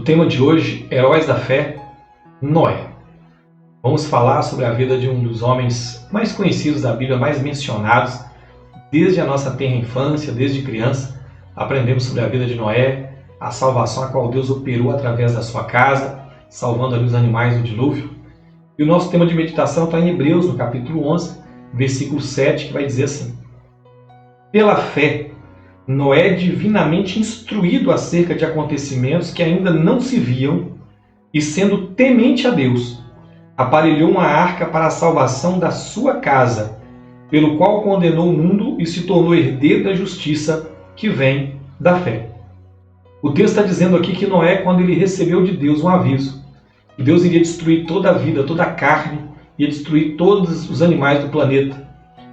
tema de hoje, Heróis da Fé, Noé. Vamos falar sobre a vida de um dos homens mais conhecidos da Bíblia, mais mencionados, desde a nossa tenra infância, desde criança. Aprendemos sobre a vida de Noé, a salvação a qual Deus operou através da sua casa, salvando ali os animais do dilúvio. E o nosso tema de meditação está em Hebreus, no capítulo 11, versículo 7, que vai dizer assim: Pela fé, Noé, divinamente instruído acerca de acontecimentos que ainda não se viam, e sendo temente a Deus, aparelhou uma arca para a salvação da sua casa, pelo qual condenou o mundo e se tornou herdeiro da justiça que vem da fé. O texto está dizendo aqui que Noé, quando ele recebeu de Deus um aviso, que Deus iria destruir toda a vida, toda a carne, ia destruir todos os animais do planeta,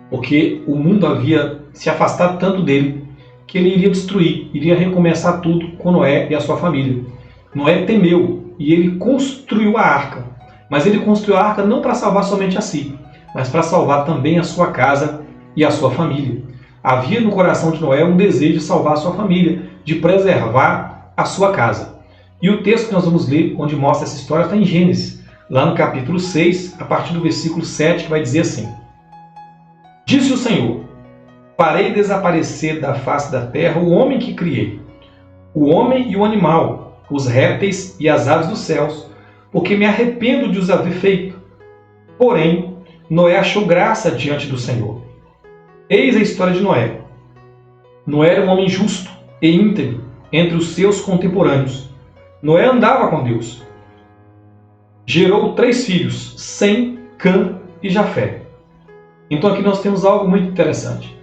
porque o mundo havia se afastado tanto dele, que ele iria destruir, iria recomeçar tudo com Noé e a sua família. Noé temeu e ele construiu a arca, mas ele construiu a arca não para salvar somente a si, mas para salvar também a sua casa e a sua família. Havia no coração de Noé um desejo de salvar a sua família, de preservar a sua casa. E o texto que nós vamos ler, onde mostra essa história, está em Gênesis, lá no capítulo 6, a partir do versículo 7, que vai dizer assim: Disse o Senhor: Farei desaparecer da face da terra o homem que criei, o homem e o animal, os répteis e as aves dos céus, porque me arrependo de os haver feito. Porém, Noé achou graça diante do Senhor. Eis a história de Noé. Noé era um homem justo e íntegro entre os seus contemporâneos. Noé andava com Deus. Gerou 3 filhos, Sem, Cã e Jafé. Então aqui nós temos algo muito interessante.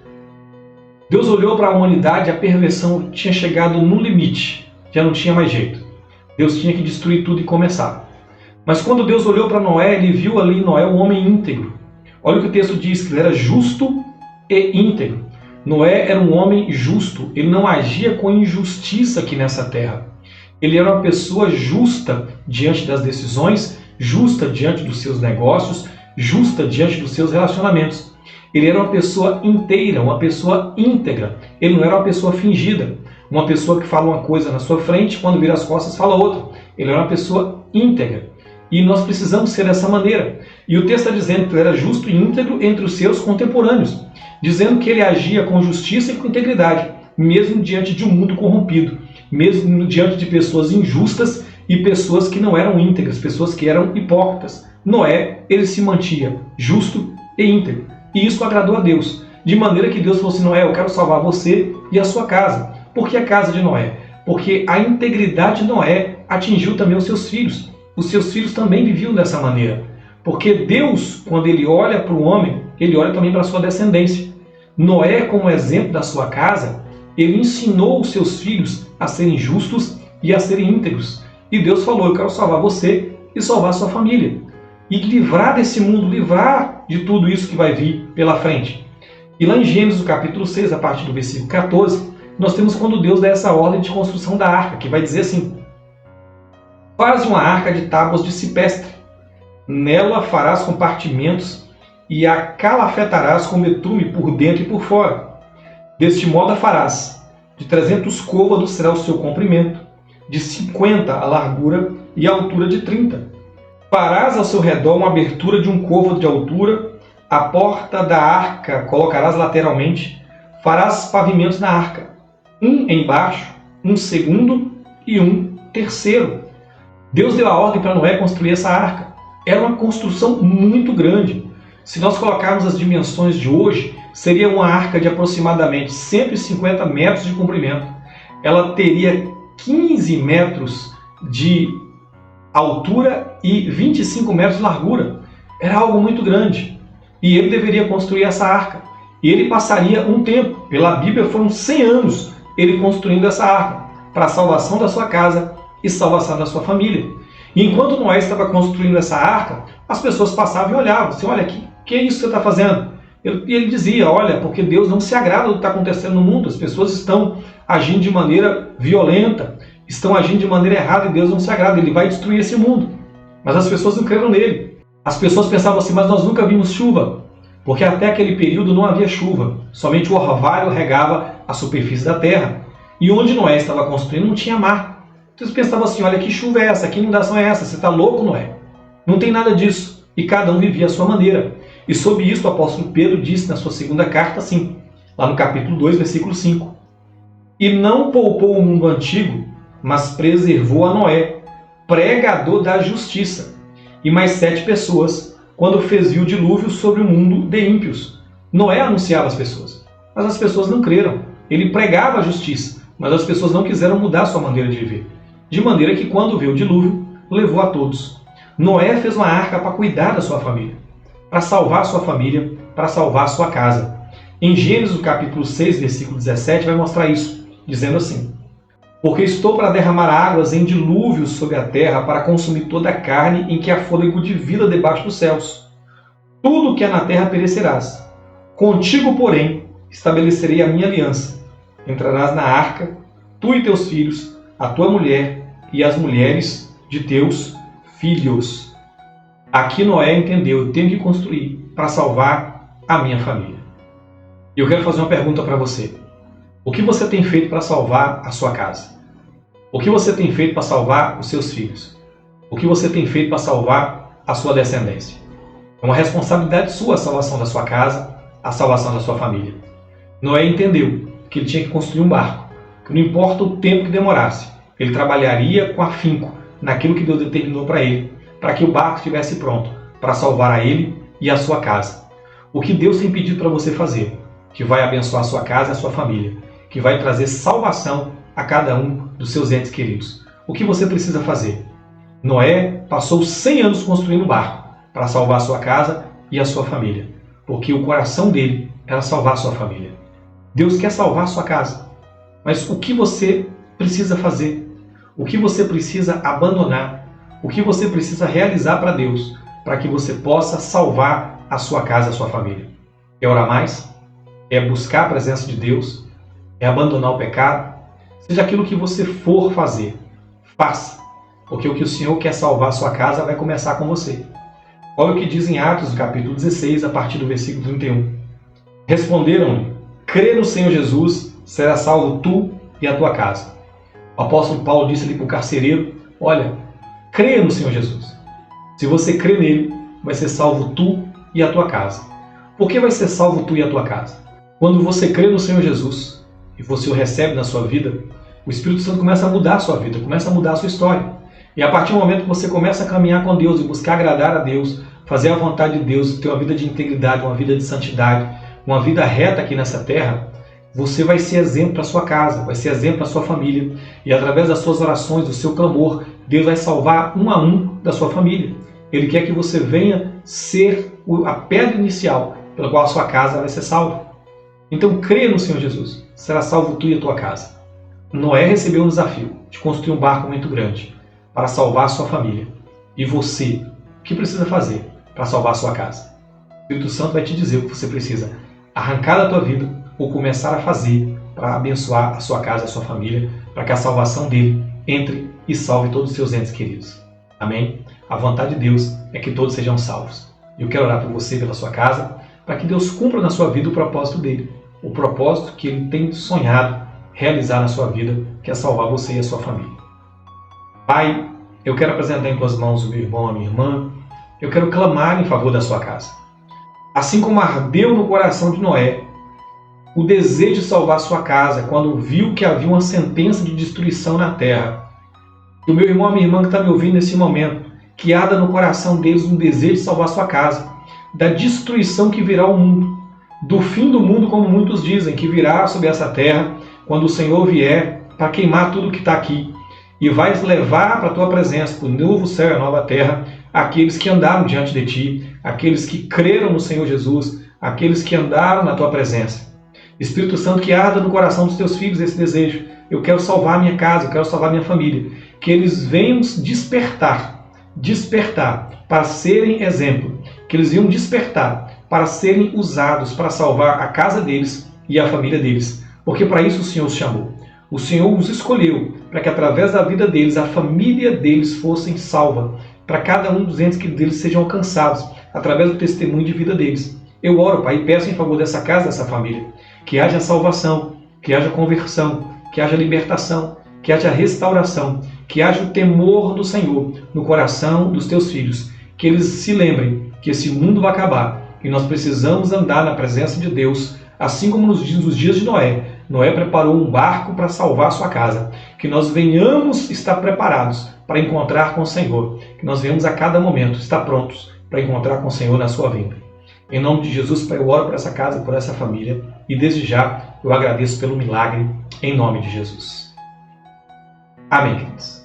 Deus olhou para a humanidade, a perversão tinha chegado no limite, já não tinha mais jeito. Deus tinha que destruir tudo e começar. Mas quando Deus olhou para Noé, ele viu ali em Noé um homem íntegro. Olha o que o texto diz, que ele era justo e íntegro. Noé era um homem justo, ele não agia com injustiça aqui nessa terra. Ele era uma pessoa justa diante das decisões, justa diante dos seus negócios, justa diante dos seus relacionamentos. Ele era uma pessoa inteira, uma pessoa íntegra. Ele não era uma pessoa fingida, uma pessoa que fala uma coisa na sua frente, quando vira as costas fala outra. Ele era uma pessoa íntegra. E nós precisamos ser dessa maneira. E o texto está dizendo que ele era justo e íntegro entre os seus contemporâneos, dizendo que ele agia com justiça e com integridade, mesmo diante de um mundo corrompido, mesmo diante de pessoas injustas e pessoas que não eram íntegras, pessoas que eram hipócritas. Noé, ele se mantinha justo e íntegro. E isso agradou a Deus, de maneira que Deus falou assim: Noé, eu quero salvar você e a sua casa. Por que a casa de Noé? Porque a integridade de Noé atingiu também os seus filhos. Os seus filhos também viviam dessa maneira. Porque Deus, quando ele olha para o homem, ele olha também para a sua descendência. Noé, como exemplo da sua casa, ele ensinou os seus filhos a serem justos e a serem íntegros. E Deus falou: eu quero salvar você e salvar a sua família. E livrar desse mundo, livrar de tudo isso que vai vir pela frente. E lá em Gênesis, no capítulo 6, a partir do versículo 14, nós temos quando Deus dá essa ordem de construção da arca, que vai dizer assim: Faz uma arca de tábuas de cipestre, nela farás compartimentos e a calafetarás com betume por dentro e por fora. Deste modo a farás. De 300 côvados será o seu comprimento, de 50 a largura e a altura de 30. Farás ao seu redor uma abertura de um côvado de altura, a porta da arca colocarás lateralmente, farás pavimentos na arca, um embaixo, um segundo e um terceiro. Deus deu a ordem para Noé construir essa arca. Era uma construção muito grande. Se nós colocarmos as dimensões de hoje, seria uma arca de aproximadamente 150 metros de comprimento. Ela teria 15 metros de altura e 25 metros de largura. Era algo muito grande. E ele deveria construir essa arca. E ele passaria um tempo, pela Bíblia foram 100 anos, ele construindo essa arca, para a salvação da sua casa e salvação da sua família. E enquanto Noé estava construindo essa arca, as pessoas passavam e olhavam, assim: olha, que é isso que você está fazendo? E ele dizia: olha, porque Deus não se agrada do que está acontecendo no mundo, as pessoas estão agindo de maneira violenta, estão agindo de maneira errada e Deus não se agrada, ele vai destruir esse mundo. Mas as pessoas não creram nele. As pessoas pensavam assim: mas nós nunca vimos chuva, porque até aquele período não havia chuva, somente o orvalho regava a superfície da terra. E onde Noé estava construindo não tinha mar. Vocês pensavam assim, olha, que chuva é essa, que inundação é essa, você está louco, Noé? Não tem nada disso. E cada um vivia à sua maneira. E sobre isso o apóstolo Pedro disse na sua segunda carta assim, lá no capítulo 2, versículo 5. E não poupou o mundo antigo, mas preservou a Noé, pregador da justiça, e mais 7 pessoas, quando fez vir o dilúvio sobre o mundo de ímpios. Noé anunciava às pessoas, mas as pessoas não creram. Ele pregava a justiça, mas as pessoas não quiseram mudar sua maneira de viver. De maneira que quando veio o dilúvio, levou a todos. Noé fez uma arca para cuidar da sua família, para salvar a sua família, para salvar a sua casa. Em Gênesis, capítulo 6, versículo 17, vai mostrar isso, dizendo assim: porque estou para derramar águas em dilúvios sobre a terra para consumir toda a carne em que há fôlego de vida debaixo dos céus. Tudo que há na terra perecerás. Contigo, porém, estabelecerei a minha aliança. Entrarás na arca, tu e teus filhos, a tua mulher e as mulheres de teus filhos. Aqui Noé entendeu, eu tenho que construir para salvar a minha família. E eu quero fazer uma pergunta para você. O que você tem feito para salvar a sua casa? O que você tem feito para salvar os seus filhos? O que você tem feito para salvar a sua descendência? É uma responsabilidade sua a salvação da sua casa, a salvação da sua família. Noé entendeu que ele tinha que construir um barco, que não importa o tempo que demorasse, ele trabalharia com afinco naquilo que Deus determinou para ele, para que o barco estivesse pronto para salvar a ele e a sua casa. O que Deus tem pedido para você fazer, que vai abençoar a sua casa e a sua família, que vai trazer salvação a cada um dos seus entes queridos. O que você precisa fazer? Noé passou 100 anos construindo um barco para salvar a sua casa e a sua família, porque o coração dele era salvar a sua família. Deus quer salvar a sua casa, mas o que você precisa fazer? O que você precisa abandonar? O que você precisa realizar para Deus, para que você possa salvar a sua casa e a sua família? É orar mais? É buscar a presença de Deus? É abandonar o pecado? Seja aquilo que você for fazer, faça, porque o que o Senhor quer salvar a sua casa vai começar com você. Olha o que diz em Atos, no capítulo 16, a partir do versículo 31. Responderam-lhe: crê no Senhor Jesus, será salvo tu e a tua casa. O apóstolo Paulo disse ali para o carcereiro: olha, creia no Senhor Jesus. Se você crê nele, vai ser salvo tu e a tua casa. Por que vai ser salvo tu e a tua casa? Quando você crê no Senhor Jesus e você o recebe na sua vida, o Espírito Santo começa a mudar a sua vida, começa a mudar a sua história. E a partir do momento que você começa a caminhar com Deus e buscar agradar a Deus, fazer a vontade de Deus, ter uma vida de integridade, uma vida de santidade, uma vida reta aqui nessa terra, você vai ser exemplo para a sua casa, vai ser exemplo para a sua família. E através das suas orações, do seu clamor, Deus vai salvar um a um da sua família. Ele quer que você venha ser a pedra inicial pela qual a sua casa vai ser salva. Então creia no Senhor Jesus, será salvo tu e a tua casa. Noé recebeu um desafio de construir um barco muito grande para salvar a sua família. E você, o que precisa fazer para salvar a sua casa? O Espírito Santo vai te dizer o que você precisa arrancar da tua vida ou começar a fazer para abençoar a sua casa, a sua família, para que a salvação dele entre e salve todos os seus entes queridos. Amém? A vontade de Deus é que todos sejam salvos. Eu quero orar por você, pela sua casa, para que Deus cumpra na sua vida o propósito dele. O propósito que ele tem sonhado realizar na sua vida, que é salvar você e a sua família. Pai, eu quero apresentar em tuas mãos o meu irmão, a minha irmã. Eu quero clamar em favor da sua casa. Assim como ardeu no coração de Noé o desejo de salvar a sua casa quando viu que havia uma sentença de destruição na terra, que o meu irmão, a minha irmã que está me ouvindo nesse momento, que arda no coração deles um desejo de salvar a sua casa, da destruição que virá ao mundo, do fim do mundo, como muitos dizem, que virá sobre essa terra quando o Senhor vier para queimar tudo que está aqui e vai levar para a tua presença, para o novo céu e a nova terra, aqueles que andaram diante de ti, aqueles que creram no Senhor Jesus, aqueles que andaram na tua presença. Espírito Santo, que arda no coração dos teus filhos esse desejo. Eu quero salvar a minha casa, eu quero salvar a minha família. Que eles venham despertar para serem exemplo. Que eles venham despertar para serem usados para salvar a casa deles e a família deles. Porque para isso o Senhor os chamou. O Senhor os escolheu para que através da vida deles, a família deles fossem salva. Para cada um dos entes que deles sejam alcançados através do testemunho de vida deles. Eu oro, Pai, e peço em favor dessa casa, dessa família, que haja salvação, que haja conversão, que haja libertação, que haja restauração, que haja o temor do Senhor no coração dos teus filhos, que eles se lembrem que esse mundo vai acabar e nós precisamos andar na presença de Deus, assim como nos dias de Noé. Noé preparou um barco para salvar a sua casa. Que nós venhamos estar preparados para encontrar com o Senhor. Que nós venhamos a cada momento estar prontos para encontrar com o Senhor na sua vinda. Em nome de Jesus, Pai, eu oro por essa casa, por essa família. E desde já eu agradeço pelo milagre, em nome de Jesus. Amém, queridos.